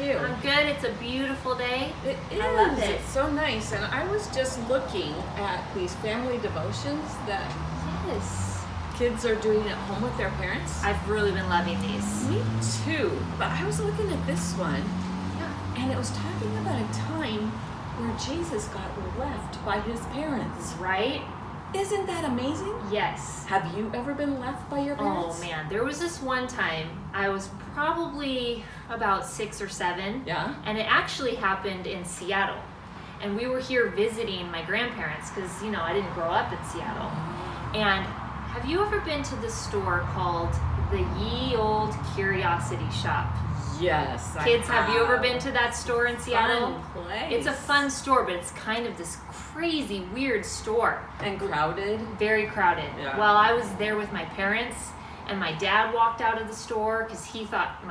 you? I'm good. It's a beautiful day. It is. I love it. It's so nice. And I was just looking at these family devotions that Yes. kids are doing at home with their parents. I've really been loving these. Me too. But I was looking at this one, Yeah. and it was talking about a time where Jesus got left by his parents. Right? Isn't that amazing? Yes. Have you ever been left by your parents? Oh man, there was this one time I was probably about 6 or 7. Yeah? And it actually happened in Seattle. And we were here visiting my grandparents because, I didn't grow up in Seattle. And have you ever been to this store called the Ye Old Curiosity Shop? Yes. Kids, have you ever been to that store in Seattle? Fun place. It's a fun store, but it's kind of this crazy, weird store. And crowded. Very crowded. Yeah. Well, I was there with my parents, and my dad walked out of the store because he thought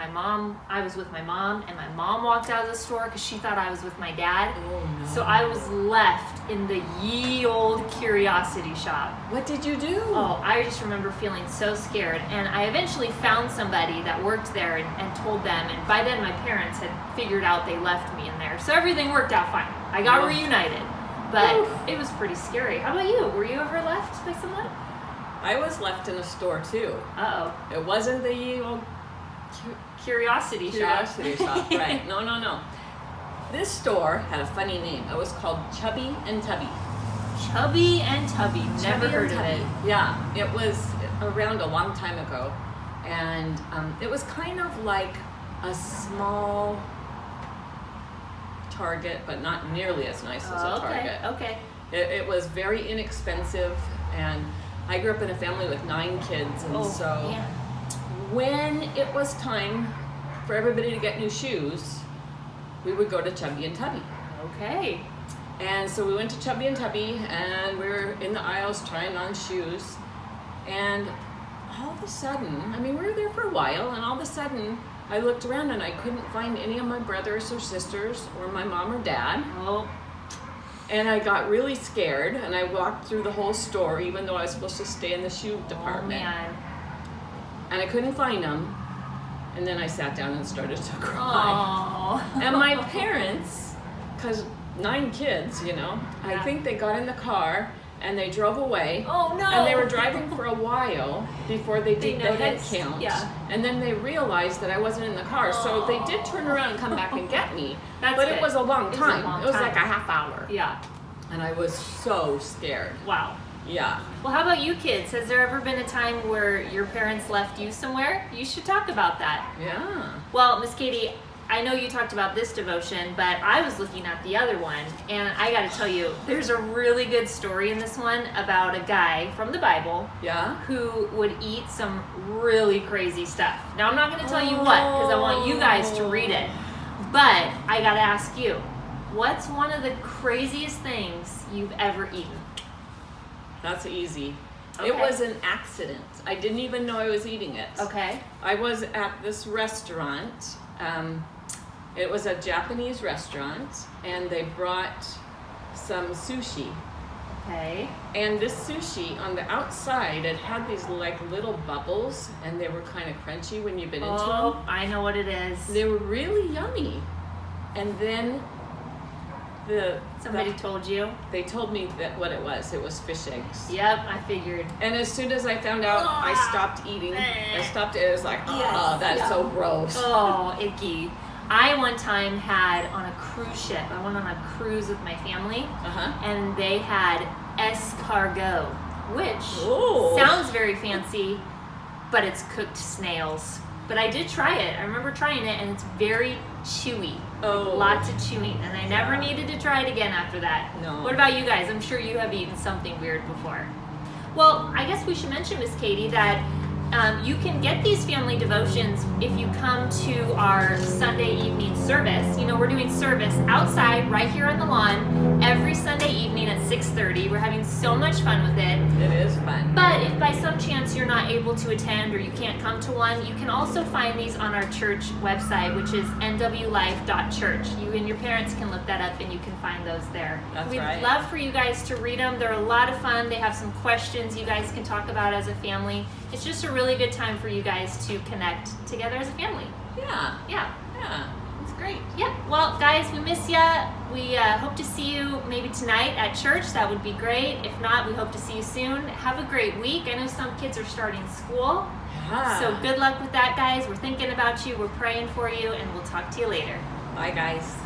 I was with my mom, and my mom walked out of the store because she thought I was with my dad. Oh no. So I was left in the Ye Old Curiosity Shop. What did you do? Oh, I just remember feeling so scared. And I eventually found somebody that worked there and told them. And by then, my parents had figured out they left me in there. So everything worked out fine. I got reunited. But it was pretty scary. How about you? Were you ever left by someone? I was left in a store too. Uh-oh. It wasn't the Ye Old Curiosity Curiosity Shop, right? No. This store had a funny name. It was called Chubby and Tubby. Chubby and Tubby. Never Chubby heard and of it. Tubby. Yeah, it was around a long time ago. And it was kind of like a small Target, but not nearly as nice as a Target. Okay. It was very inexpensive, and I grew up in a family with 9 kids, and Man. when it was time for everybody to get new shoes, we would go to Chubby and Tubby. Okay. And so we went to Chubby and Tubby, and we were in the aisles trying on shoes, and all of a sudden, we were there for a while, and all of a sudden, I looked around and I couldn't find any of my brothers or sisters or my mom or dad. Oh. And I got really scared, and I walked through the whole store, even though I was supposed to stay in the shoe department. Oh, man. And I couldn't find them. And then I sat down and started to cry. Oh. And my parents, because 9 kids, I Yeah. think they got in the car and they drove away. Oh, no. And they were driving for a while before they did the head noticed. count. Yeah. And then they realized that I wasn't in the car. So they did turn around and come back and get me. That's but good. it was a long It's a time. long It was time. like a half hour. Yeah. And I was so scared. Wow. Yeah. Well, how about you kids? Has there ever been a time where your parents left you somewhere? You should talk about that. Yeah. Well, Miss Katie, I know you talked about this devotion, but I was looking at the other one, and I got to tell you, there's a really good story in this one about a guy from the Bible Yeah. who would eat some really crazy stuff. Now, I'm not going to tell you what, because I want you guys to read it. But I got to ask you, what's one of the craziest things you've ever eaten? That's easy. Okay. It was an accident. I didn't even know I was eating it. Okay. I was at this restaurant. It was a Japanese restaurant, and they brought some sushi. Okay. And this sushi, on the outside, it had these like little bubbles, and they were kind of crunchy when you bit into them. I know what it is. They were really yummy. And then Somebody told you? they told me that what it was fish eggs. Yep, I figured. And as soon as I found out, I stopped eating. It was like, oh, that's so gross. Oh, icky. I one time had on a cruise ship, I went on a cruise with my family, and they had escargot, which Ooh. sounds very fancy, but it's cooked snails. But I did try it. I remember trying it, and it's very chewy. Oh. Lots of chewing, and I never needed to try it again after that. No. What about you guys? I'm sure you have eaten something weird before. Well, I guess we should mention, Miss Katie, that you can get these family devotions if you come to our Sunday evening service. We're doing service outside right here on the lawn every Sunday evening at 6:30. We're having so much fun with it. It is fun. But if by some chance you're not able to attend or you can't come to one, you can also find these on our church website, which is nwlife.church. You and your parents can look that up and you can find those there. That's We'd right. love for you guys to read them. They're a lot of fun. They have some questions you guys can talk about as a family. It's just a really good time for you guys to connect together as a family. Yeah. Yeah. Yeah. It's great. Well, guys, we miss ya. We hope to see you maybe tonight at church. That would be great. If not, we hope to see you soon. Have a great week. I know some kids are starting school. Yeah. So good luck with that, guys. We're thinking about you. We're praying for you, and we'll talk to you later. Bye, guys.